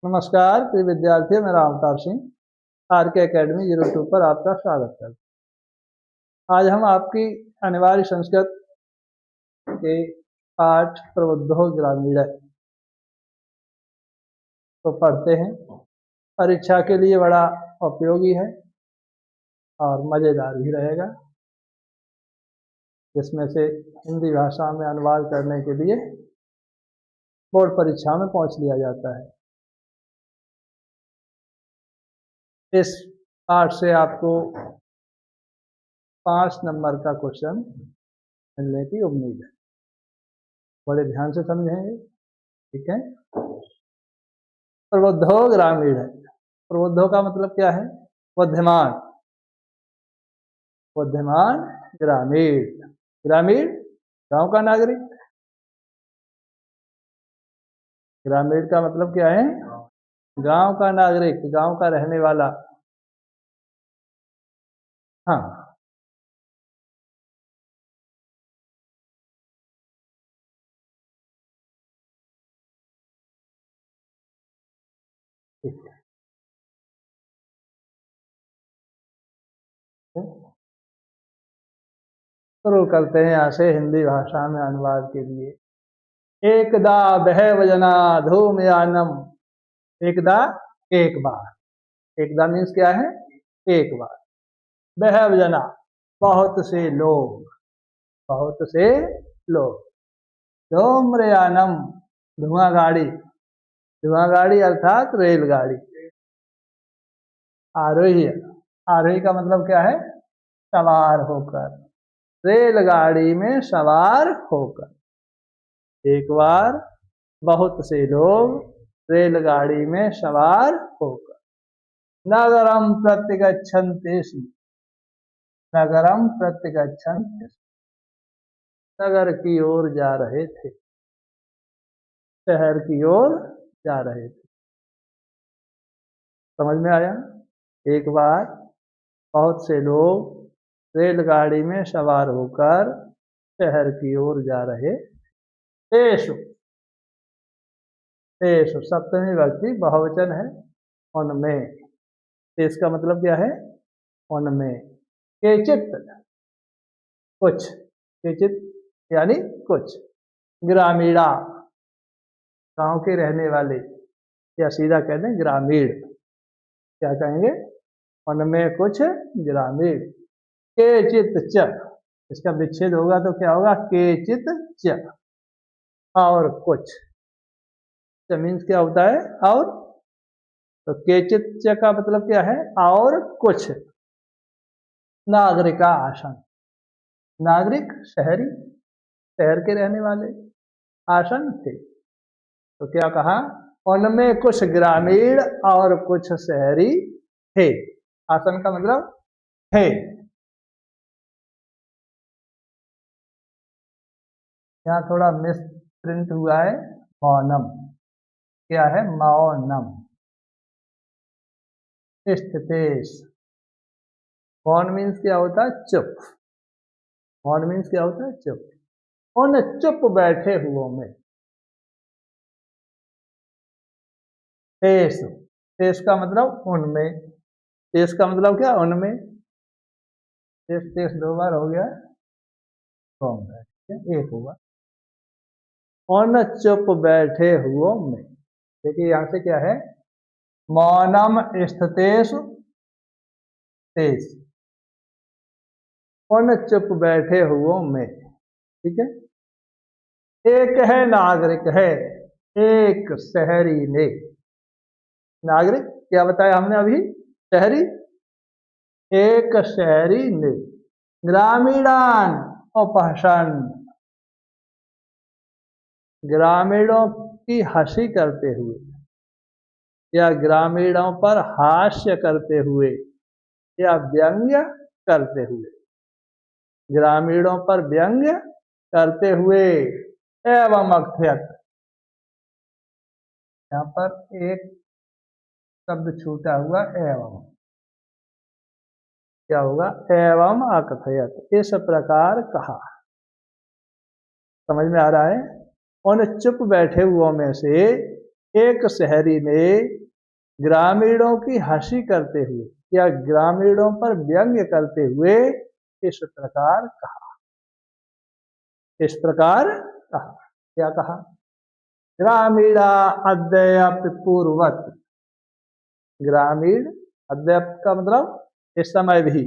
नमस्कार प्रिय विद्यार्थियों, मैं राम अवतार सिंह आर के अकेडमी यूट्यूब पर आपका स्वागत करता हूँ। आज हम आपकी अनिवार्य संस्कृत के पाठ प्रबुद्धो ग्रामीण को पढ़ते हैं। परीक्षा के लिए बड़ा उपयोगी है और मज़ेदार भी रहेगा, जिसमें से हिंदी भाषा में अनुवाद करने के लिए बोर्ड परीक्षा में पहुँच लिया जाता है। इस पाठ से आपको 5 नंबर का क्वेश्चन मिलने की उम्मीद है। बड़े ध्यान से समझेंगे, ठीक है। प्रबुद्धो ग्रामीण है। प्रबुद्धो का मतलब क्या है? बुद्धिमान। बुद्धिमान ग्रामीण। ग्रामीण गांव का नागरिक। ग्रामीण का मतलब क्या है? गांव का नागरिक, गांव का रहने वाला। हाँ, ठीक है। शुरू करते हैं यहाँ से हिंदी भाषा में अनुवाद के लिए। एकदा बहव जना धूमयानम। एकदा एक बार। एकदा मीन्स क्या है? एक बार। बहव जना बहुत से लोग। बहुत से लोग। धूम्रयानम धुआं गाड़ी। धुआं गाड़ी अर्थात रेलगाड़ी। आरोही। आरोही का मतलब क्या है? सवार होकर। रेलगाड़ी में सवार होकर। एक बार बहुत से लोग रेलगाड़ी में सवार होकर नगरम प्रतिगच्छन्ति स्म। नगरम प्रतिगच्छन्ति स्म। नगर की ओर जा रहे थे। शहर की ओर जा रहे थे। समझ में आया? एक बार बहुत से लोग रेलगाड़ी में सवार होकर शहर की ओर जा रहे। तेषु। तेषु सप्तमी विभक्ति बहुवचन है। उनमें। तेष का मतलब क्या है? उनमें। केचित कुछ। केचित यानी कुछ। ग्रामीणा गांव के रहने वाले, या सीधा कह दें ग्रामीण। क्या कहेंगे? उनमें कुछ ग्रामीण। केचित च, इसका विच्छेद होगा तो क्या होगा? केचित च, और कुछ। च मीन्स क्या होता है? और। तो केचित च का मतलब क्या है? और कुछ। नागरिका आसन। नागरिक शहरी, शहर के रहने वाले आसन थे। तो क्या कहा? उनमें कुछ ग्रामीण और कुछ शहरी थे। आसन का मतलब थे। यहाँ थोड़ा मिस प्रिंट हुआ है। मौनम। क्या है? मौनम। स्थितेश। मौन मीन्स क्या होता है? चुप। मौन मीन्स क्या होता है? चुप। उन चुप बैठे हुओं में। तेस। तेस का मतलब उनमें। तेस का मतलब क्या? उनमें। तेस तेस 2 बार हो गया। एक हुआ। उन चुप बैठे हुओं में। देखिए यहां से क्या है? मौनम स्थितेषु तेस। उन चुप बैठे हुओं में। ठीक है। एक है नागरिक है। एक शहरी ने। नागरिक क्या बताया हमने अभी? शहरी। एक शहरी ने ग्रामीणान उपहसन। ग्रामीणों की हंसी करते हुए, या ग्रामीणों पर हास्य करते हुए, या व्यंग्य करते हुए। ग्रामीणों पर व्यंग्य करते हुए। एवं अक्षयत। यहाँ पर एक शब्द छूटा हुआ। एवं क्या होगा? एवं अकथयत। इस प्रकार कहा। समझ में आ रहा है? उन चुप बैठे हुओं में से एक शहरी ने ग्रामीणों की हंसी करते हुए या ग्रामीणों पर व्यंग्य करते हुए इस प्रकार कहा। इस प्रकार कहा, क्या कहा? ग्रामीणा अद्यप पूर्वत। ग्रामीण अद्यप का मतलब इस समय भी,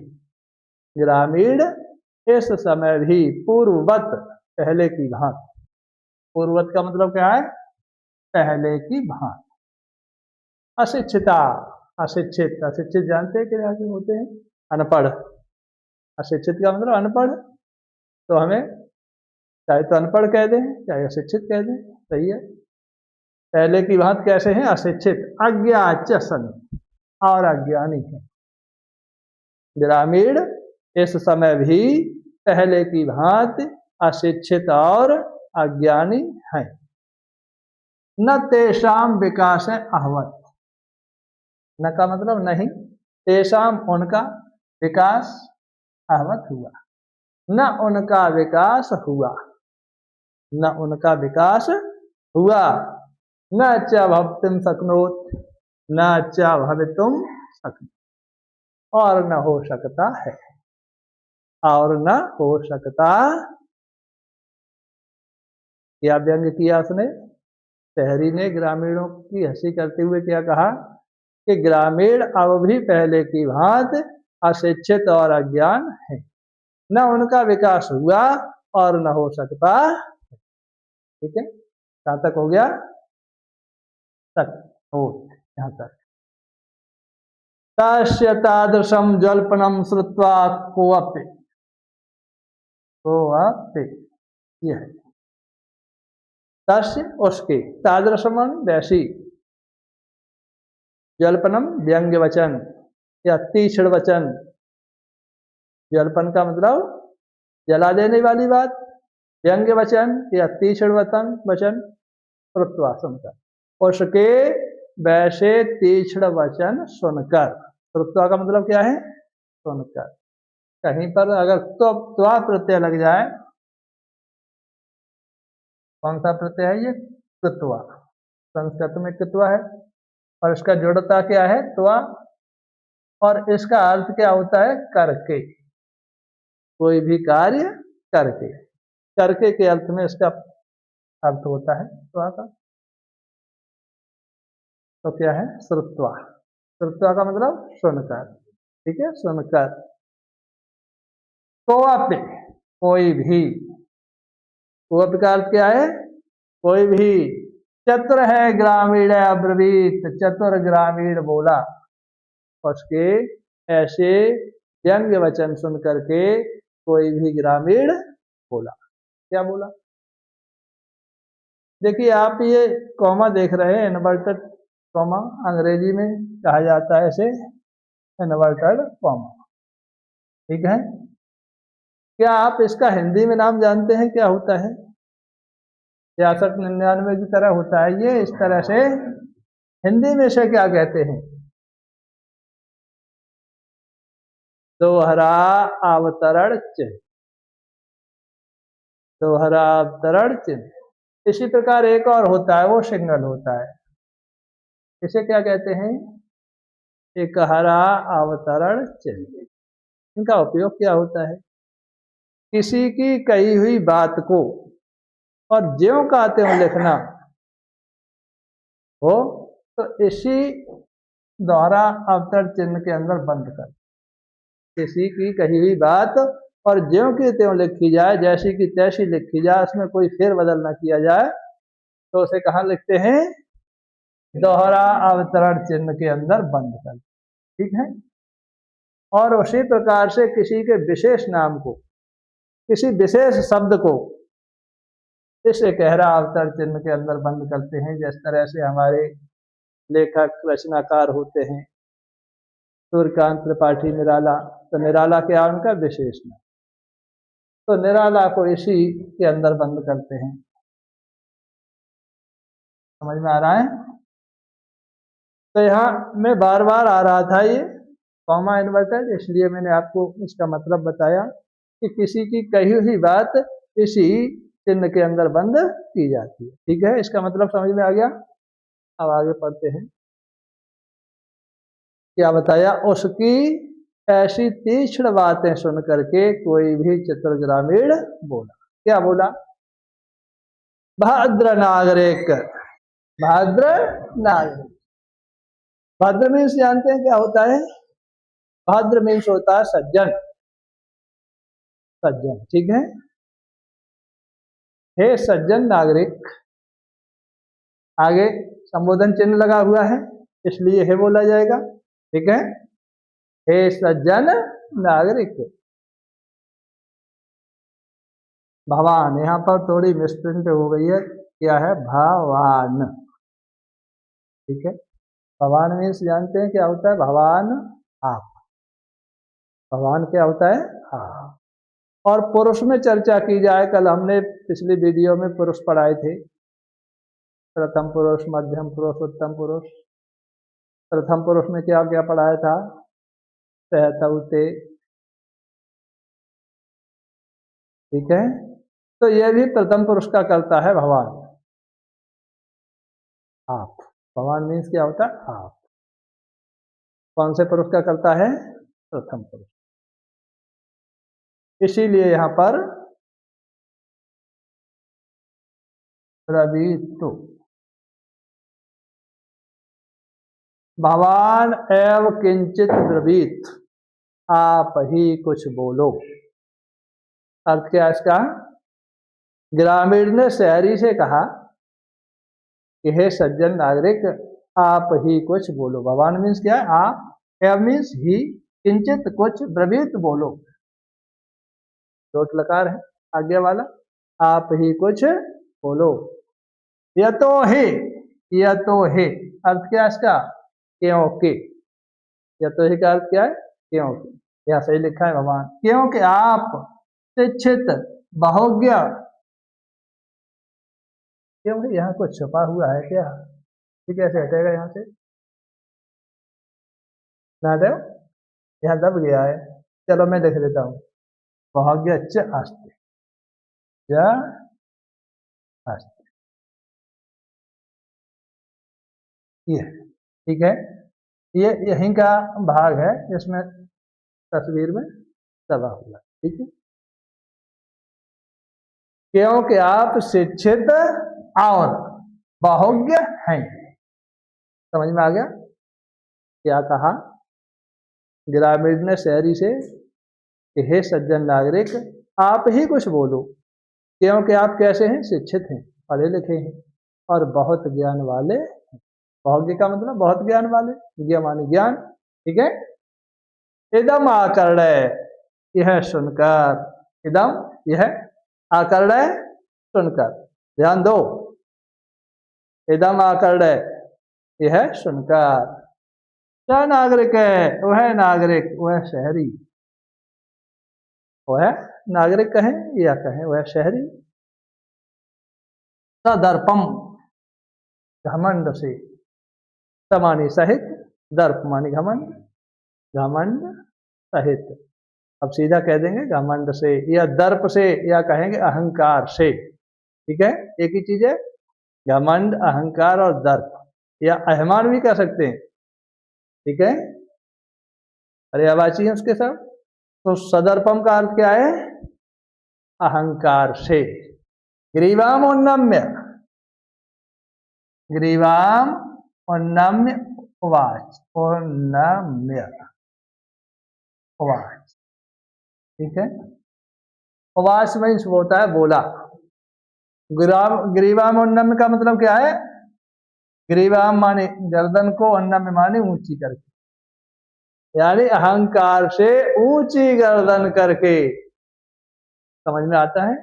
ग्रामीण इस समय भी पूर्ववत पहले की भांति। पूर्ववत का मतलब क्या है? पहले की भांति। अशिक्षिता, अशिक्षित, अशिक्षित जानते हैं क्या होते हैं? अनपढ़। अशिक्षित का मतलब अनपढ़, तो हमें चाहे तो अनपढ़ कह दें चाहे अशिक्षित कह दें, सही है। पहले की बात कैसे है? अशिक्षित, अज्ञाचसन और अज्ञानी है। ग्रामीण इस समय भी पहले की भांति अशिक्षित और अज्ञानी है। न तेषाम विकास अहवत। न का मतलब नहीं, तेषाम उनका, विकास अहवत हुआ, न उनका विकास हुआ, न उनका विकास हुआ। न च भवितुम शक्नोत, न च भवितुम शक्नोत, और न हो सकता है, और न हो सकता। क्या व्यंग किया उसने? शहरी ने ग्रामीणों की हंसी करते हुए क्या कहा कि ग्रामीण अब भी पहले की भांति अशिक्षित और अज्ञान है, न उनका विकास हुआ और न हो सकता। ठीक है, कहां तक हो गया? तक हो, यहां तक। तस्य तादृशम जल्पनम श्रुत्वा कोऽपि, कोऽपि यह है। तस्य उसके, तादृशम वैसी, जल्पनम व्यंग्य वचन या तीक्ष्ण वचन। जल्पन का मतलब जला देने वाली बात, व्यंग्य वचन या तीक्ष्ण वचन श्रुत्वा सुनकर, उसके वैसे तीक्ष्ण वचन सुनकर। श्रुत्वा का मतलब क्या है? सुनकर। कहीं पर अगर तो त्वा प्रत्यय लग जाए, कौन सा प्रत्यय है ये? कृत्वा। संस्कृत में कृत्वा है और इसका जोड़ता क्या है? त्वा। और इसका अर्थ क्या होता है? करके, कोई भी कार्य करके, करके के अर्थ में इसका अर्थ होता है त्वा का। तो क्या है? श्रुत्वा। श्रुत्वा का मतलब सुनकर। ठीक है, सुनकर। कोऽपि, कोई भी। कोऽपि का अर्थ क्या है? कोई भी। चतुर है ग्रामीण अब्रवीत, चतुर ग्रामीण बोला। उसके ऐसे व्यंग्य वचन सुन करके कोई भी ग्रामीण बोला। क्या बोला? देखिए आप ये कॉमा देख रहे हैं, इन्वर्टेड कॉमा, अंग्रेजी में कहा जाता है इसे इन्वर्टेड कॉमा। ठीक है, क्या आप इसका हिंदी में नाम जानते हैं क्या होता है? 66-99 की तरह होता है ये, इस तरह से हिंदी में से क्या कहते हैं? दोहरा अवतरण चिन्ह, दोहरा अवतरण चिन्ह। इसी प्रकार एक और होता है, वो सिंगल होता है। इसे क्या कहते हैं? एकहरा अवतरण चिन्ह। इनका उपयोग क्या होता है? किसी की कही हुई बात को और ज्यों का त्यों लिखना हो तो इसी दोहरा अवतरण चिन्ह के अंदर बंद कर। किसी की कही हुई बात और ज्यों की त्यों लिखी जाए, जैसी की तैसी लिखी जाए, उसमें कोई फेर बदल ना किया जाए, तो उसे कहाँ लिखते हैं? दोहरा अवतरण चिन्ह के अंदर बंद कर। ठीक है, और उसी प्रकार से किसी के विशेष नाम को, किसी विशेष शब्द को इस एकहरा अवतरण चिन्ह के अंदर बंद करते हैं। जिस तरह से हमारे लेखक रचनाकार होते हैं, सूर्यकांत त्रिपाठी निराला, तो निराला क्या उनका विशेष नाम, तो निराला को इसी के अंदर बंद करते हैं। समझ में आ रहा है? तो यहाँ मैं बार बार आ रहा था ये कॉमा इन्वर्टेड, इसलिए मैंने आपको इसका मतलब बताया कि किसी की कही हुई बात इसी चिन्ह के अंदर बंद की जाती है। ठीक है, इसका मतलब समझ में आ गया। अब आगे पढ़ते हैं। क्या बताया, उसकी ऐसी तीक्ष्ण बातें सुन करके कोई भी चतुर ग्रामीण बोला। क्या बोला, भद्र नागरिक। भद्र नागरिक, भद्र मीन्स जानते हैं क्या होता है? भद्र मीन्स होता है सज्जन, सज्जन। ठीक है, हे सज्जन नागरिक, आगे संबोधन चिन्ह लगा हुआ है इसलिए हे बोला जाएगा। ठीक है, हे सज्जन नागरिक। भवान, यहाँ पर थोड़ी मिसप्रिंट हो गई है, क्या है, भवान। ठीक है, भवान मीन्स जानते हैं क्या होता है? भवान आप। भगवान क्या होता है? हाँ। और पुरुष में चर्चा की जाए, कल हमने पिछली वीडियो में पुरुष पढ़ाए थे, प्रथम पुरुष, मध्यम पुरुष, उत्तम पुरुष। प्रथम पुरुष में क्या क्या पढ़ाया था? सहतौते। ठीक है, तो यह भी प्रथम पुरुष का करता है भगवान, आप। भगवान मीन्स क्या होता है? आप। कौन से पुरुष का करता है? प्रथम पुरुष। इसीलिए यहां पर ब्रवीतु, भगवान एव किंचित ब्रवीत, आप ही कुछ बोलो। अर्थ क्या इसका? ग्रामीण ने शहरी से कहा कि हे सज्जन नागरिक, आप ही कुछ बोलो। भगवान मीन्स क्या है? आप। एव मीन्स ही, किंचित कुछ, ब्रवीत बोलो, चोट लकार है आगे वाला। आप ही कुछ बोलो। यतो ही, यतो ही अर्थ क्या इसका? क्योंकि। यतो ही का अर्थ क्या है? क्योंकि। यह सही लिखा है भगवान, क्योंकि आप शिक्षित बहुज्ञ। क्योंकि यहाँ कुछ छुपा हुआ है क्या? ठीक, कैसे हटेगा यहाँ से? ना दो, यहाँ दब गया है। चलो मैं लिख देता हूँ, बहुज्ञ च अस्ति, ज अस्ति। ये ठीक है, ये यहीं का भाग है जिसमें तस्वीर में दबा हुआ। ठीक है, क्योंकि आप शिक्षित और बहुज्ञ हैं। समझ में आ गया? क्या कहा ग्रामीण ने शहरी से कि हे सज्जन नागरिक, आप ही कुछ बोलो, क्योंकि आप कैसे हैं? शिक्षित हैं, पढ़े लिखे हैं और बहुत ज्ञान वाले। बहुज्ञ का मतलब बहुत ज्ञान वाले, ज्ञ माने ज्ञान। ठीक है, इदम आकर्णय, यह सुनकर, इदम यह, आकर्णय सुनकर, ध्यान दो, इदम आकर्णय यह सुनकर, स नागरिक है, वह नागरिक, वह शहरी, वह नागरिक कहें या कहें वह शहरी, सदर्पम, घमंड से, समानी सहित, दर्प मानी घमंड, घमंड सहित। अब सीधा कह देंगे घमंड से या दर्प से, या कहेंगे अहंकार से। ठीक है, एक ही चीज है, घमंड, अहंकार और दर्प, या अभिमान भी कह सकते हैं। ठीक है, पर्यायवाची है उसके साथ। तो सदर्पम का अर्थ क्या है? अहंकार से। ग्रीवाम उन्नम्य, ग्रीवाम उन्नम्य उवाच, उन्नम्य उवाच। ठीक है, उवाच में होता है बोला। ग्रीवाम उन्नम्य का मतलब क्या है? ग्रीवाम माने गर्दन को, उन्नम्य माने ऊंची करके, यानी अहंकार से ऊंची गर्दन करके। समझ में आता है?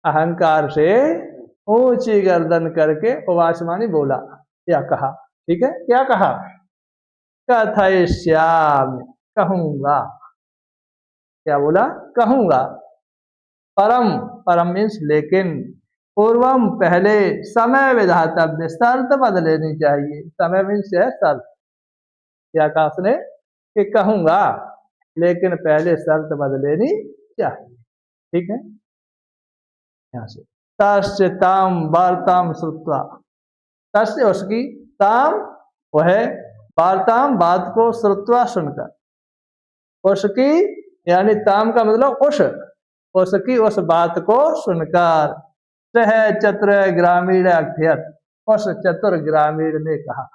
अहंकार से ऊंची गर्दन करके उवाच मानी बोला या कहा। ठीक है, क्या कहा? कथयिष्यामि, कहूंगा। क्या बोला? कहूंगा। परम, परम मीन्स लेकिन, पूर्वम पहले, समय विधातव्य, शर्त बदलेनी चाहिए। समय मीन्स है शर्त। क्या कहा उसने? कि कहूंगा, लेकिन पहले शर्त बदलेनी चाहिए। ठीक है, यहाँ से तस्य ताम वार्ताम श्रुत्वा, तस्य उसकी, ताम वह, वार्ताम बात को, श्रुत्वा सुनकर, उसकी यानी ताम का मतलब उसकी उस बात को सुनकर, सह चतुर ग्रामीण अध्यत, उस चतुर ग्रामीण ने कहा,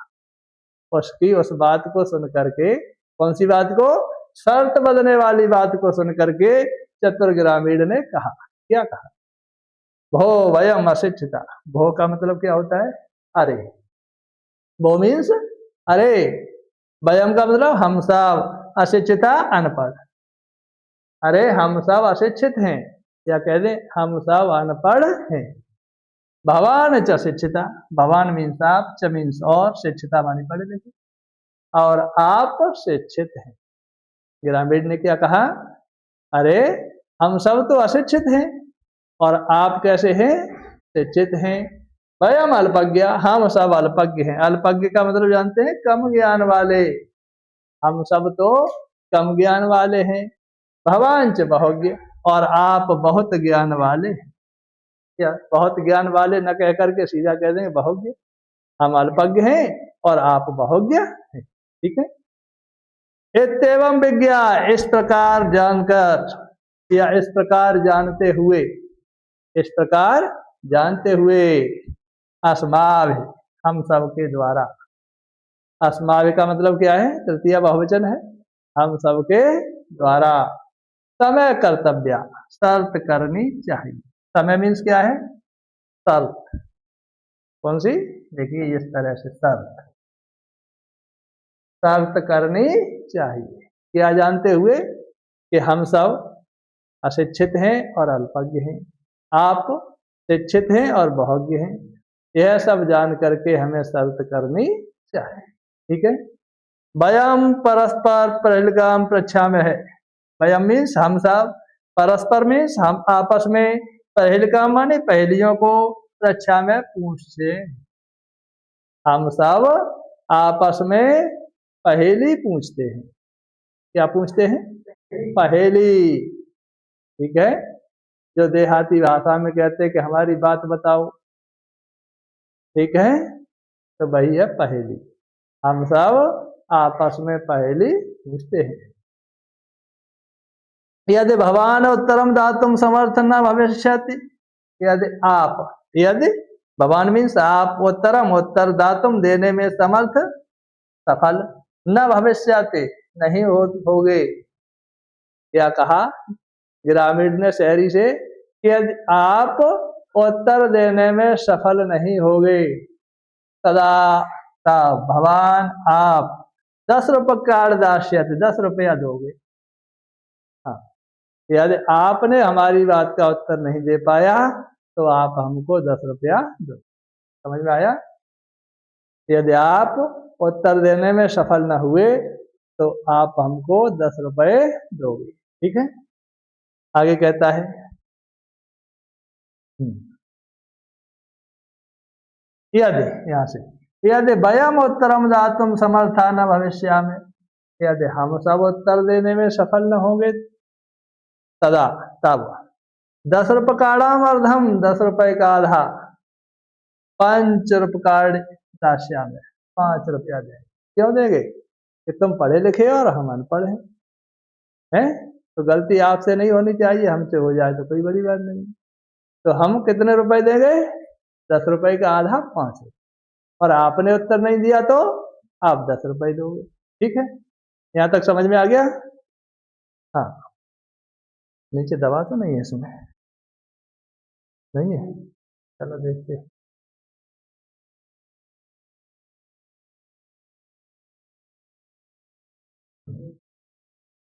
उसकी उस बात को सुन करके, कौन सी बात को, शर्त बदलने वाली बात को सुन करके चतुर ग्रामीण ने कहा, क्या कहा, भो वयम अशिक्षिता, भो का मतलब क्या होता है, अरे, भो मीन्स अरे, वयम का मतलब हम सब, अशिक्षिता अनपढ़, अरे हम सब अशिक्षित हैं, या कह दें हम सब अनपढ़ हैं। भवान च शिक्षिता, भवान मीन्स आप, च मीन्स और, शिक्षिता मानी पढ़े लिखे, और आप शिक्षित हैं। ग्रामीण ने क्या कहा, अरे हम सब तो अशिक्षित हैं और आप कैसे हैं, शिक्षित हैं। वयम अल्पज्ञ, हम सब अल्पज्ञ हैं। अल्पज्ञ का मतलब जानते हैं, कम ज्ञान वाले, हम सब तो कम ज्ञान वाले हैं। भवान च बहुज्ञ, और आप बहुत ज्ञान वाले हैं। क्या बहुत ज्ञान वाले न कह करके सीधा कह देंगे बहुज्ञ, हम अल्पज्ञ हैं और आप बहुज्ञ हैं। ठीक है, इत्येवं विज्ञा, इस प्रकार जानकर, या इस प्रकार जानते हुए, इस प्रकार जानते हुए, अस्माभि, हम सब के द्वारा, अस्माभि का मतलब क्या है, तृतीय बहुवचन है, हम सब के द्वारा, समय कर्तव्य, शर्त करनी चाहिए। समय मीन्स क्या है, शर्त, कौन सी, देखिए इस तरह से शर्त, शर्त करनी चाहिए। क्या जानते हुए, कि हम सब अशिक्षित हैं और अल्पज्ञ हैं, आप शिक्षित हैं और बहुज्ञ हैं, यह सब जान करके हमें शर्त करनी चाहिए। ठीक है, वयम परस्पर परिलगाम परीक्षा में है, वयम मीन्स हम सब, परस्पर मीन्स हम आपस में, परिलगाम माने पहेलियों को, परीक्षा में पूछते, हम सब आपस में पहेली पूछते हैं। क्या पूछते हैं, पहेली। ठीक है, जो देहाती भाषा में कहते हैं कि हमारी बात बताओ, ठीक है, तो वही है पहेली। हम सब आपस में पहेली पूछते हैं। यदि भवान उत्तरम दातुम समर्थ न भविष्यति, यदि आप, यदि भवान मीन्स आप, उत्तरम उत्तर, दातुम देने में समर्थ, सफल, न भविष्यति नहीं होगे। क्या कहा ग्रामीण ने शहरी से, कि यदि आप उत्तर देने में सफल नहीं होगे, तदा तब भवान आप 10 रुपये दास्यति, 10 रुपया दोगे। हाँ, यदि आपने हमारी बात का उत्तर नहीं दे पाया तो आप हमको 10 रुपया दो। समझ में आया, यदि आप उत्तर देने में सफल न हुए तो आप हमको 10 रुपये दोगे। ठीक है, आगे कहता है, यदि, यहाँ से, यदि वयम उत्तरम दातुम समर्था न भविष्यामि, यदि हम सब उत्तर देने में सफल न होंगे, तदा तब 10 रुपकाणाम अर्धम, 10 रुपए का आधा, 5 रुपकाण दास्यामि, 5 रुपया देंगे। क्यों देंगे, कि तुम पढ़े लिखे और हम अनपढ़ हैं, तो गलती आपसे नहीं होनी चाहिए, हमसे हो जाए तो कोई बड़ी बात नहीं। तो हम कितने रुपए देंगे, 10 रुपए का आधा, 5 रुपये, और आपने उत्तर नहीं दिया तो आप 10 रुपए दोगे। ठीक है, यहाँ तक समझ में आ गया। हाँ, नीचे दवा तो नहीं है इसमें, नहीं है, चलो देखते हैं।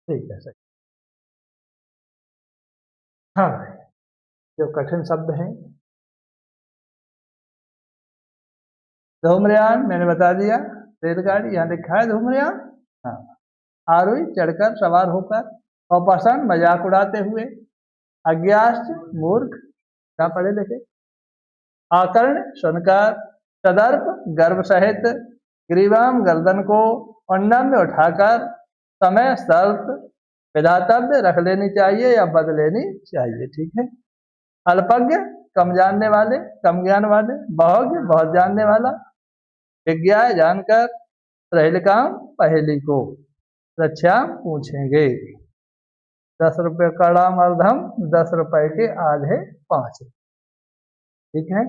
ठीक है, सही। हाँ, जो कठिन शब्द हैं, धूम्रयान मैंने बता दिया, रेलगाड़ी यहाँ लिखा है धूम्रयान। हाँ, आरोही चढ़कर, सवार होकर, और पसंद मजाक उड़ाते हुए, अज्ञास मूर्ख क्या पढ़े लिखे, आकर्ण सुनकर, सदर्प गर्भ सहित, ग्रीवाम गर्दन को, उन्नम में उठाकर, समय शर्त, विधातव्य रख लेनी चाहिए या बद लेनी चाहिए, ठीक है। अल्पज्ञ कम जानने वाले, कम ज्ञान वाले। बहुज्ञ बहुत जानने वाला। विज्ञा जानकर। प्रहेलिकाम पहेली को। रक्षा पूछेंगे। 10 रुपये कड़ाम अर्धम, 10 रुपए के आधे 5, ठीक है।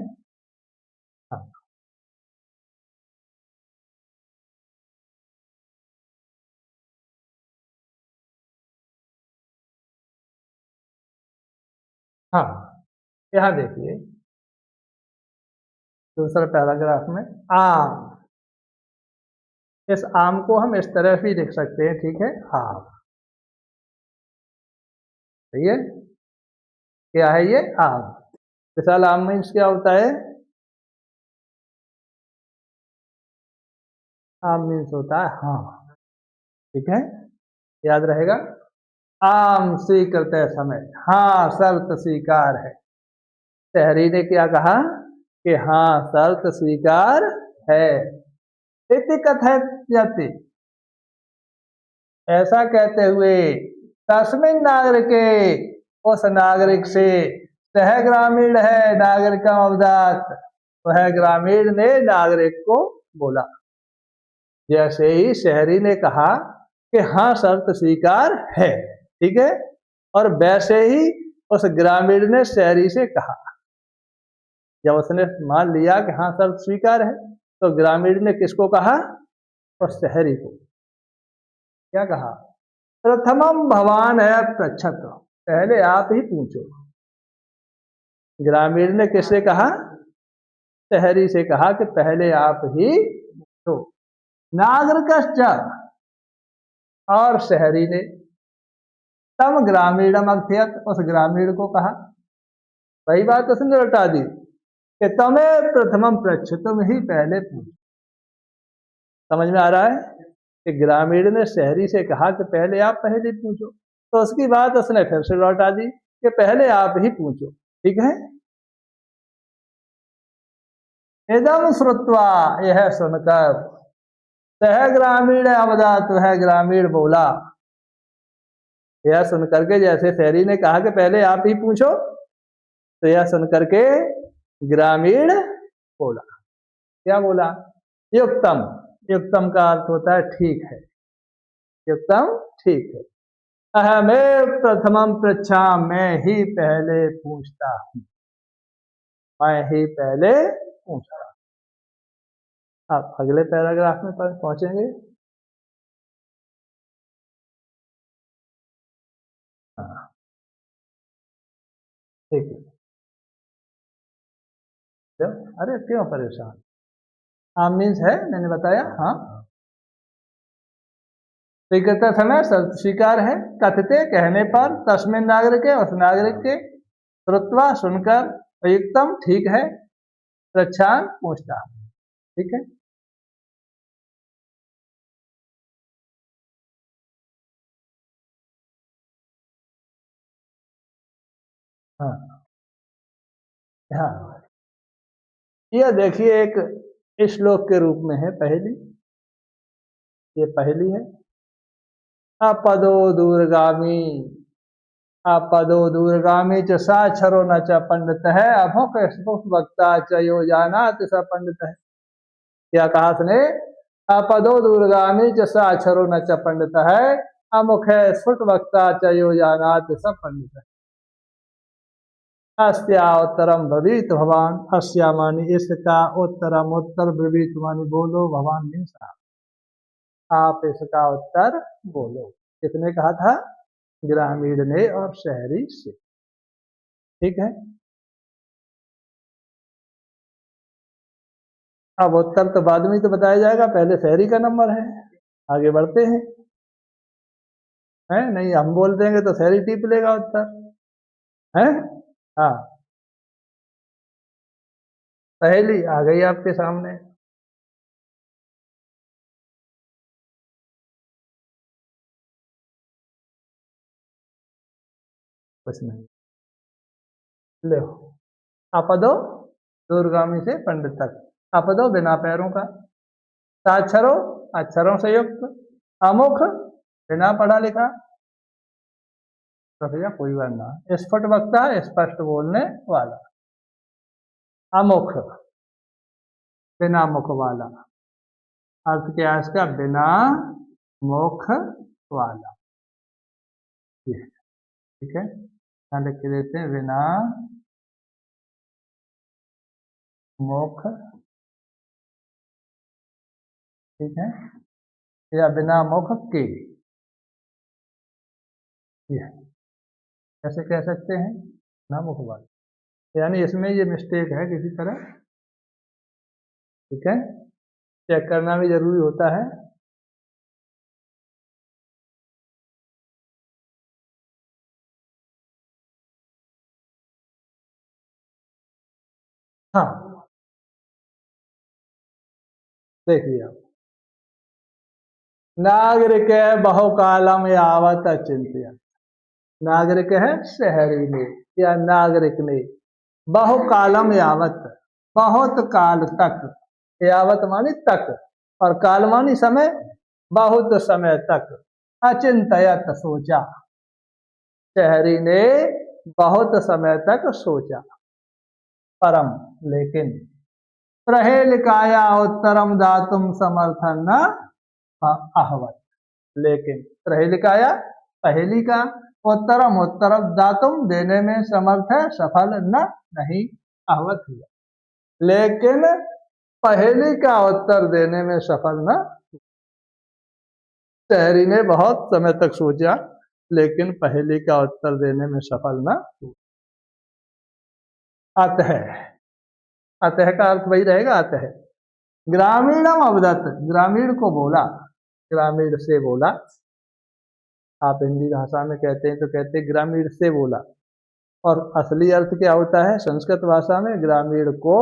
हाँ, हाँ, यहाँ देखिए दूसरे पैराग्राफ में आम। इस आम को हम इस तरह भी लिख सकते हैं, ठीक है। आम, सही है। क्या है ये? आम। विशाल आम मीन्स क्या होता है? आम मीन्स होता है हाँ, ठीक है, याद रहेगा। आम स्वीकृत समय, हाँ शर्त स्वीकार है। शहरी ने क्या कहा कि हाँ शर्त स्वीकार है। इति कथयति, ऐसा कहते हुए तस्मिन नागरिके, उस नागरिक से, सह ग्रामीण है नागरिकम अवदात, वह ग्रामीण ने नागरिक को बोला। जैसे ही शहरी ने कहा कि हाँ शर्त स्वीकार है, ठीक है, और वैसे ही उस ग्रामीण ने शहरी से कहा। जब उसने मान लिया कि हाँ शर्त स्वीकार है, तो ग्रामीण ने किसको कहा? उस शहरी को। क्या कहा? प्रथमम भवान है पृच्छत, पहले आप ही पूछो। ग्रामीण ने किससे कहा? शहरी से कहा कि पहले आप ही पूछो। नागरिकश्च, और शहरी ने तम ग्रामीणम अकथयत, उस ग्रामीण को कहा। वही बात उसने लौटा दी कि तमें प्रथमम पृच्छ, तुम ही पहले पूछो। समझ में आ रहा है कि ग्रामीण ने शहरी से कहा कि पहले आप पहले पूछो, तो उसकी बात उसने फिर से लौटा दी कि पहले आप ही पूछो, ठीक है। इदम श्रुत्वा, यह सुनकर, सह ग्रामीण अवदात, वह ग्रामीण बोला। यह सुनकर के, जैसे शहरी ने कहा कि पहले आप ही पूछो, तो यह सुनकर के ग्रामीण बोला। क्या बोला? युक्तम, युक्तम का अर्थ होता है ठीक है, युक्तम ठीक है। अहमेव प्रथमम पृच्छा, मैं ही पहले पूछता हूँ, मैं ही पहले पूछता हूँ। आप अगले पैराग्राफ में पहुंचेंगे। हाँ, ठीक है। अरे क्यों परेशान? हाँ मीन्स है, मैंने बताया। हाँ, स्वीकृत समय शर्त स्वीकार है। कथते कहने पर, तस्मिन नागरिक है उस नागरिक के, श्रुत्वा सुनकर, प्रयुक्तम ठीक है, प्रच्छान पूछता, ठीक है। हाँ, हाँ, यह देखिए एक श्लोक के रूप में है पहली, ये पहली है। अपदो दूरगामी, अपदो दूरगामी च साक्षरो न च पंडित है, अमुक वक्ता च यो जानाति स पंडित है। क्या कहा उसने? अपदो दूरगामी च साक्षरो न च पंडित है, अमुख है स्फुट वक्ता च यो जानाति स पंडित है। अस्या उत्तरम ब्रवीत भवान, अस्या मानी इसका, उत्तरम उत्तर, ब्रवीत मानी बोलो, भवान ने कहा आप इसका उत्तर बोलो। किसने कहा था? ग्रामीण ने और शहरी से, ठीक है। अब उत्तर तो बाद में तो बताया जाएगा, पहले शहरी का नंबर है। आगे बढ़ते हैं, हैं नहीं हम बोल देंगे तो शहरी टीप लेगा उत्तर, है। हाँ, पहली आ गई आपके सामने। कुछ नहीं, ले अपदो दूरगामी से पंडित तक, अपदो बिना पैरों का, साक्षरो अक्षरों से युक्त, अमुख बिना पढ़ा लिखा, भैया कोई वरना। स्फुट वक्ता, स्पष्ट बोलने वाला। अमुख, बिना मुख वाला। अर्थ क्या है इसका? बिना मुख वाला। ठीक है, यहाँ लिख के देते हैं, बिना मुख, ठीक है, या बिना मुख के, कैसे कह सकते हैं? बिना मुख वाला, यानी इसमें ये मिस्टेक है किसी तरह। ठीक है, चेक करना भी जरूरी होता है। हाँ, देखिए आप, नागरिक बहुकालम यावत अचिंत्य। नागरिक है शहरी ने या नागरिक ने, बहुकालम यावत, बहुत काल तक, यावत मानी तक, और काल मानी समय, बहुत समय तक, अचिंतयत सोचा। शहरी ने बहुत समय तक सोचा, परम लेकिन, प्रहेलिकाया उत्तरम दातुम समर्थन न अहवत। लेकिन प्रहेलिकाया, पहेली का, उत्तरम उत्तर दातुम देने में समर्थ है, सफल न नहीं अहवत हुआ। लेकिन पहेली का उत्तर देने में सफल न। शहरी ने बहुत समय तक सोचा लेकिन पहेली का उत्तर देने में सफल न हुआ। अतः, अतः का अर्थ वही रहेगा, अतः ग्रामीणम अवदत, ग्रामीण को बोला, ग्रामीण से बोला। आप हिंदी भाषा में कहते हैं तो कहते हैं ग्रामीण से बोला, और असली अर्थ क्या होता है संस्कृत भाषा में? ग्रामीण को।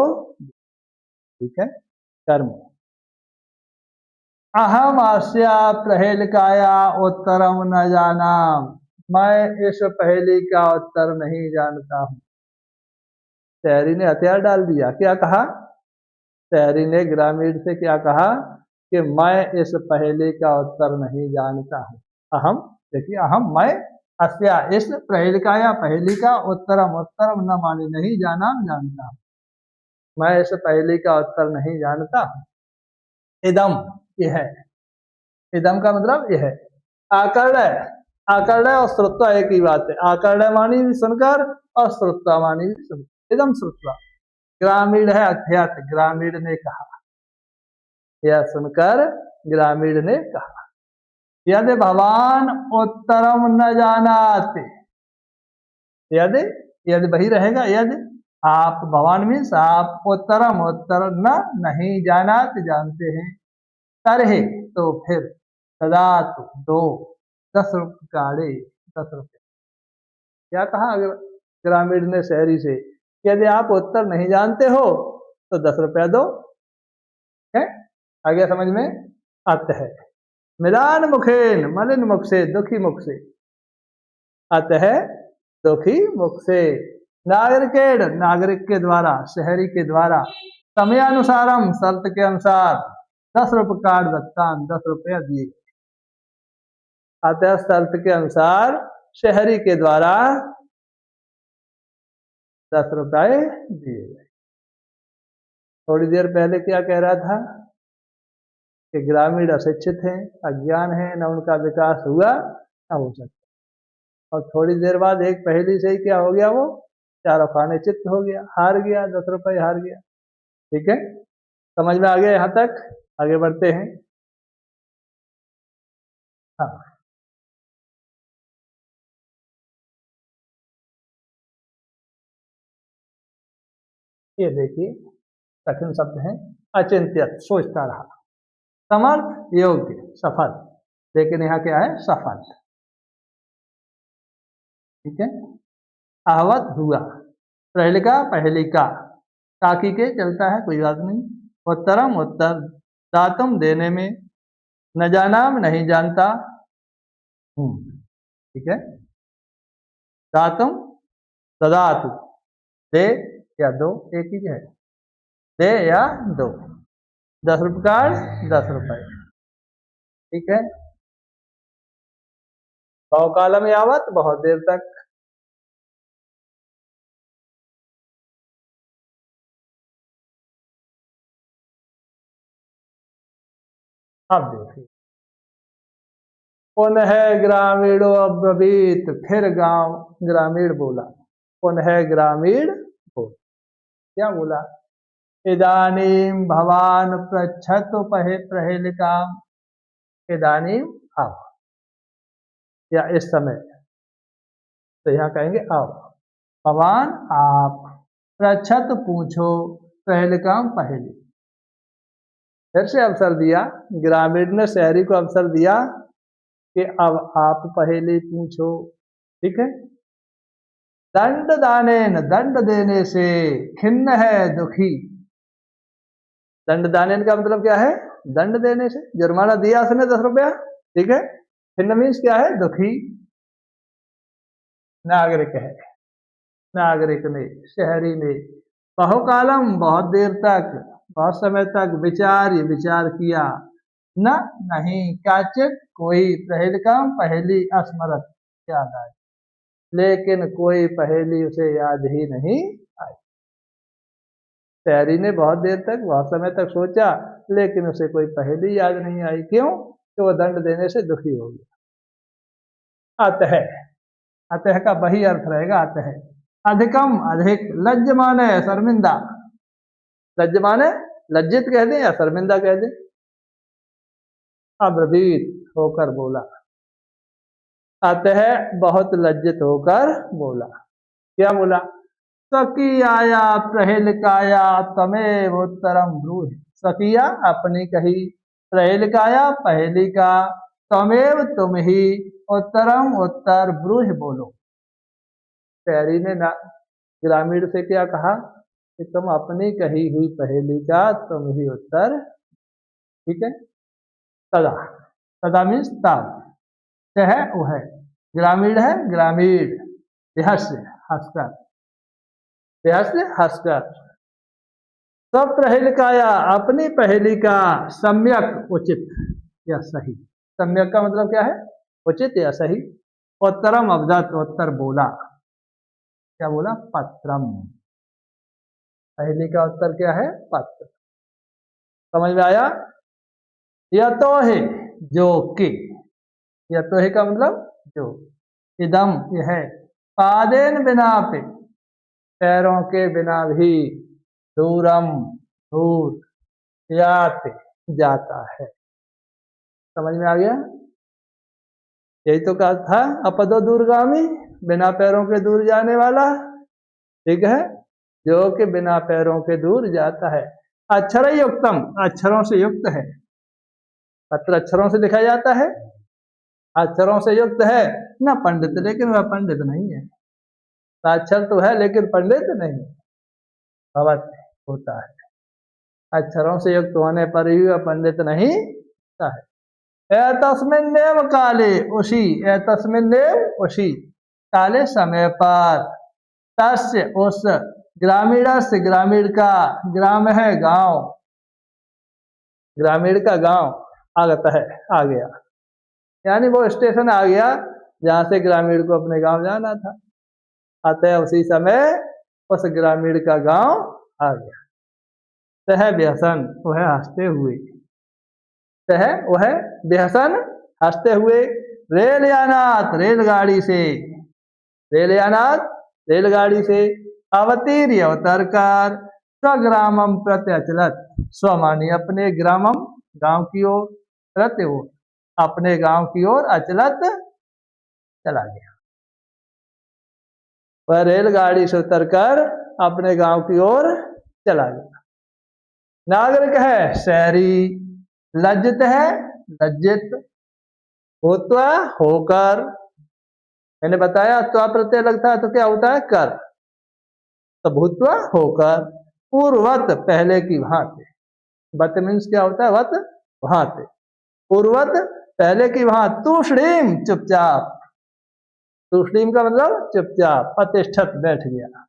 ठीक है, कर्म। अहम अस्या प्रहेलिकाया उत्तरम न जाना, मैं इस पहेली का उत्तर नहीं जानता हूँ। शहरी ने हथियार डाल दिया, क्या कहा? शहरी ने ग्रामीण से क्या कहा कि मैं इस पहेली का उत्तर नहीं जानता हूँ। अहम, देखिए अहम, मैं, अस्या इस प्रहेलिका या पहेली का, उत्तरम उत्तरम न माने नहीं जाना, जानता हूँ। मैं इस पहेली का उत्तर नहीं जानता हूँ। इदम, यह है, इदम का मतलब यह है। आकर्णय, आकर्णय और श्रुत्वा एक ही बात है। आकर्णय मानी भी सुनकर और श्रुत्वा मानी भी सुनकर। इदम श्रुत्वा, ग्रामीण है अध्यत, ग्रामीण ने कहा, यह सुनकर ग्रामीण ने कहा। यदि भगवान उत्तरम न जानाते, यदि, यदि वही रहेगा, यदि आप, भगवान मीन्स आप, उत्तरम उत्तर न नहीं जानात जानते हैं, तरहे तो फिर, सदात दो, 10 रुपये, 10 रुपये। क्या कहा ग्रामीण ने शहरी से? यदि आप उत्तर नहीं जानते हो तो 10 रुपया दो। है, आ गया समझ में? अर्थ है मिलान मुखेन, मलिन मुख से, दुखी मुख से। अर्थ है दुखी मुख से। नागरिकेण, नागरिक के द्वारा, शहरी के द्वारा। समयानुसारम, शर्त के अनुसार, 10 रुपये कार्ड रखता, 10 रुपया दिए। अतः शर्त के अनुसार शहरी के द्वारा 10 रुपये दिए गए। थोड़ी देर पहले क्या कह रहा था कि ग्रामीण अशिक्षित हैं, अज्ञान है, न उनका विकास हुआ न हो सकता। और थोड़ी देर बाद एक पहेली से ही क्या हो गया, वो चारों खाने चित्त हो गया, हार गया, 10 रुपये हार गया। ठीक है, समझ में आ गया यहाँ तक? आगे बढ़ते हैं। हाँ, ये देखिए कठिन शब्द है। अचिंत्यत, सोचता रहा। समर्थ, योग्य, सफल। लेकिन यहाँ क्या है? सफल। ठीक है, आहवत हुआ। प्रहेलिका, पहेलिका, ताकि के चलता है, कोई बात नहीं। उत्तरम उत्तर, दातुम देने में, न जाना नहीं जानता। ठीक है, दातुम, ददातु, दे या दो, एक ही है, दे या दो। 10 रुपये का 10 रुपये। ठीक है, बहुकालम यावत, बहुत देर तक। अब देखिए, पुनः ग्रामीणो अब्रवीत, फिर गांव ग्रामीण बोला। पुनः ग्रामीण बोला, क्या बोला? इदानीं भवान पृच्छतु प्रहेलिकाम। इदानीं, अब, या इस समय, तो यहाँ कहेंगे अब। भवान, आप, पृच्छत पूछो, प्रहेलिकाम पहेली। फिर से अवसर दिया, ग्रामीण ने शहरी को अवसर दिया कि अब आप पहेली पूछो। ठीक है। दंड दानेन, दंड देने से, खिन्न है दुखी। दंड दानेन का मतलब क्या है? दंड देने से, जुर्माना दिया उसने 10 रुपया। ठीक है। खिन्न मीन्स क्या है? दुखी। नागरिक है, नागरिक ने, शहरी ने, बहुकालम, बहुत देर तक, बहुत समय तक, विचार किया, न, नहीं, काचित, कोई, प्रहेलिकाम, पहेली, अस्मरत, याद आई, लेकिन कोई पहेली उसे याद ही नहीं आई। शहरी ने बहुत देर तक, बहुत समय तक सोचा, लेकिन उसे कोई पहेली याद नहीं आई। क्यों? तो वह दंड देने से दुखी हो गया। अतः, अतः का वही अर्थ रहेगा, अतः। अधिकम, अधिक, लज्ज माने शर्मिंदा। लज्ज माने लज्जित कह दें या शर्मिंदा कह दें। अब्रवीत, होकर बोला। अतः, बहुत लज्जित होकर बोला। क्या बोला? स्वकीयाया प्रहेलिकाया तमेव उत्तरम ब्रूहि। स्वकीया, अपनी कही, प्रहेलिकाया, पहेली का, तमेव, तुम ही, उत्तरम, उत्तर, ब्रूहि, बोलो। शहरी ने ग्रामीण से क्या कहा कि तुम अपनी कही हुई पहेली का तुम ही उत्तर। ठीक है। तदा, तदा मीन्स तब, है वह, ग्रामीण है ग्रामीण, रहस्य, हंसकर, रहस्य, हंसकर। सब प्रहेलिकाया, अपनी पहेली का, सम्यक, उचित या सही। सम्यक का मतलब क्या है? उचित या सही। उत्तरम, अवदत, उत्तर बोला। क्या बोला? पत्रम। पहेली का उत्तर क्या है? पत्र। समझ में आया? या तो है, जो कि, या तो है का मतलब जो, इदम, यह, पादेन, बिना पे, पैरों के बिना भी, दूरम, दूर, याते, जाता है। समझ में आ गया? यही तो कहा था, अपदो दूरगामी, बिना पैरों के दूर जाने वाला। ठीक है। जो कि बिना पैरों के दूर जाता है। अक्षर युक्तम, अक्षरों से युक्त है। पत्र अक्षरों से लिखा जाता है, अक्षरों से युक्त है। ना पंडित, लेकिन वह पंडित नहीं है। साक्षर तो है लेकिन पंडित नहीं, भवत होता है। अक्षरों से युक्त होने पर ही वह पंडित नहीं होता है। एतस्मिन्नेव काले, उसी, एतस्मिन्नेव, उसी, काले, समय पर, तस्य, उस, ग्रामीणस्य, ग्रामीण का, ग्राम है गांव, ग्रामीण का गांव, आगता है, आ गया, यानी वो स्टेशन आ गया जहां से ग्रामीण को अपने गांव जाना था। अतः उसी समय उस ग्रामीण का गांव आ गया। तह व्यसन, वह हंसते हुए, तह वह व्यसन, हंसते हुए, रेलयानात, रेलगाड़ी से, रेलयानात, रेलगाड़ी से, अवतीर्य, उतर कर, स्वग्रामम प्रत्यचलत, स्वमानी, अपने, ग्रामम, गांव की ओर, प्रत्य, अपने गांव की ओर, अचलत, चला गया। वह रेलगाड़ी से उतरकर अपने गांव की ओर चला गया। नागरिक है शहरी, लज्जित है लज्जित, होत्वा, होकर, मैंने बताया त्वा प्रत्यय लगता है तो क्या होता है? कर। तो भूतवा, होकर, पूर्वत, पहले की भांति, वत मीन्स क्या होता है? वत, भांति, पूर्वत, पहले की भांति, तूष्णीम, चुपचाप, तूष्णीम का मतलब चुपचाप, प्रतिष्ठित, बैठ गया।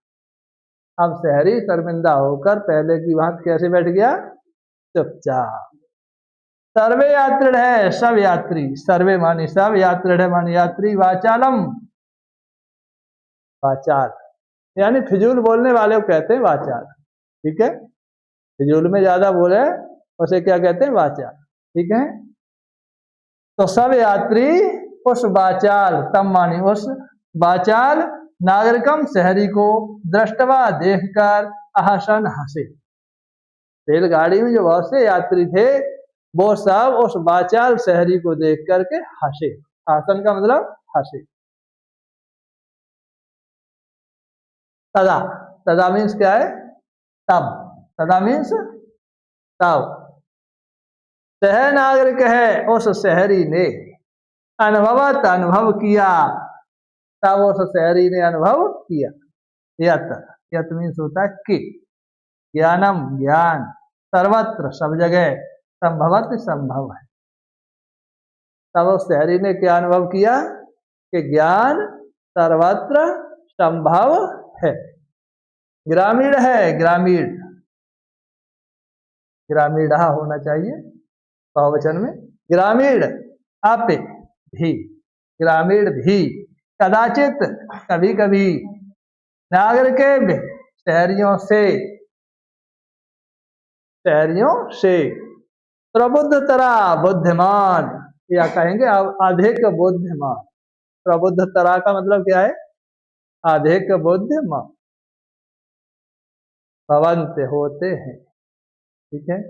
अब शहरी शर्मिंदा होकर पहले की भांति कैसे बैठ गया? चुपचाप। सर्वे यात्री है सब यात्री, सर्वे मानी सब, यात्री है मानी यात्री, वाचालम वाचाल यानी फिजूल बोलने वाले को कहते हैं वाचाल। ठीक है, फिजूल में ज्यादा बोले उसे क्या कहते हैं, वाचाल। ठीक है, तो सब यात्री उस वाचाल, तम मानी उस वाचाल नागरिकम शहरी को दृष्टवा देखकर अहसन हंसे। रेलगाड़ी में जो बहुत से यात्री थे वो सब उस वाचाल शहरी को देख करके हंसे। हसन का मतलब हंसे। तदा, तदा मीन्स क्या है, तब, तदा मीन्स तब। शहर नागरिक है उस शहरी ने अनुभवत अनुभव किया, तब उस शहरी ने अनुभव किया। यत, यत मीन्स होता है कि, ज्ञानम ज्ञान, सर्वत्र सब जगह, संभवत संभव है। तब उस शहरी ने क्या अनुभव किया कि ज्ञान सर्वत्र संभव है। ग्रामीण है, ग्रामीण, ग्रामीण होना चाहिए बहुवचन में। ग्रामीण अपि भी, ग्रामीण भी, कदाचित कभी कभी, नागरिक शहरियों से, शहरियों से, प्रबुद्धतरा बुद्धिमान, या कहेंगे अधिक बुद्धिमान। प्रबुद्धतरा का मतलब क्या है, अधिक बुद्धिमान, भवंत होते हैं। ठीक है,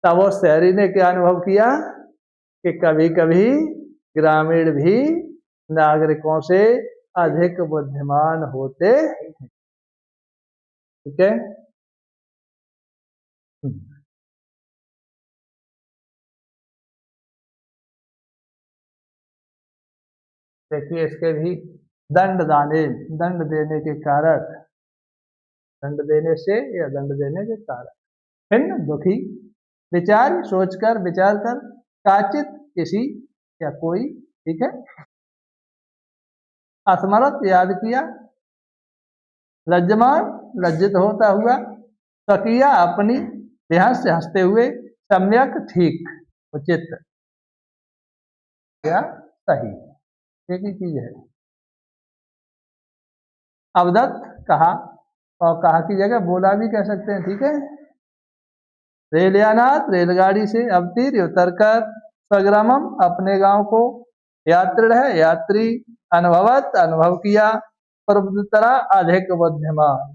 तब वो शहरी ने क्या अनुभव किया कि कभी कभी ग्रामीण भी नागरिकों से अधिक बुद्धिमान होते हैं। ठीक है, देखिए इसके भी दंड दाने, दंड देने के कारण, दंड देने से या दंड देने के कारण, फिर दुखी, विचार सोचकर, विचार कर, काचित किसी या कोई। ठीक है, अस्मरत याद किया, लज्जमान लज्जित होता हुआ, तकिया अपनी, बेहस से हंसते हुए, सम्यक ठीक, उचित या सही, एक ही चीज है। अवदत्त कहा, और कहा की जगह बोला भी कह सकते हैं। ठीक है, रेलयानात रेलगाड़ी से, अवतीर उतर कर, सग्रामम अपने गांव को, यात्री है यात्री, अनुभवत अनुभव किया, प्रबुद्धतरा अधिक बुद्धिमान।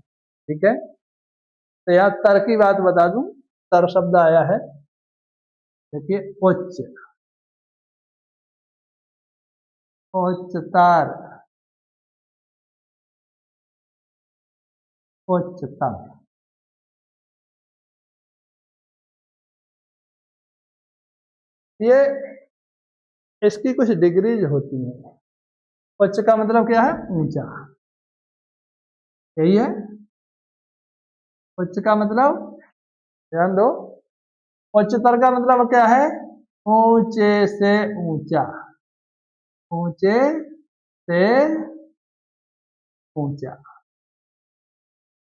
ठीक है, तो यहाँ तर की बात बता दूं, तर शब्द आया है, देखिए उच्च, उच्चतर, उच्चतम। ये इसकी कुछ डिग्रीज होती हैं। उच्च का मतलब क्या है, ऊंचा, यही है उच्च का मतलब, ध्यान दो। उच्चतर का मतलब क्या है, ऊंचे से ऊंचा, ऊंचे से ऊंचा।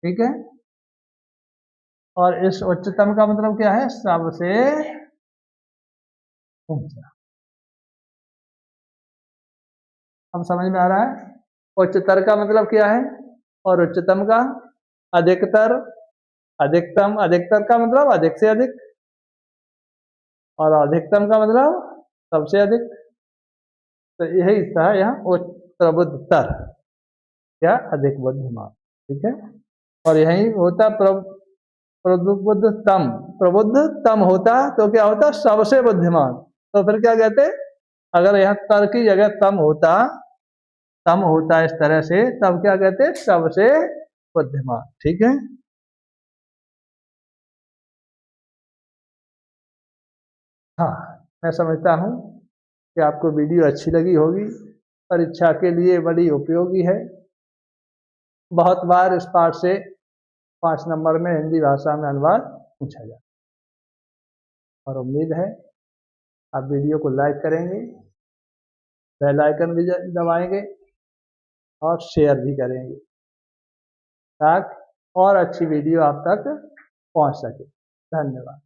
ठीक है, और इस उच्चतम का मतलब क्या है, सबसे ऊंचा। अब समझ में आ रहा है, उच्चतर का मतलब क्या है, और उच्चतम का, अधिकतर, अधिकतम, अधिकतर का मतलब अधिक से अधिक, और अधिकतम का मतलब सबसे अधिक। तो यही था यहाँ प्रबुद्धतर या अधिक बुद्धिमान। ठीक है, और यही होता प्रबुद्धतम, प्रबुद्धतम होता तो क्या होता, सबसे बुद्धिमान। तो फिर क्या कहते, अगर यहाँ तर की जगह तम होता, तम होता इस तरह से, तब क्या कहते, सबसे बुद्धिमान। ठीक है, हाँ, मैं समझता हूँ कि आपको वीडियो अच्छी लगी होगी, परीक्षा के लिए बड़ी उपयोगी है। बहुत बार इस पाठ से 5 नंबर में हिंदी भाषा में अनुवाद पूछा जाए, और उम्मीद है आप वीडियो को लाइक करेंगे, बेल आइकन भी दबाएंगे, और शेयर भी करेंगे, ताकि और अच्छी वीडियो आप तक पहुंच सके। धन्यवाद।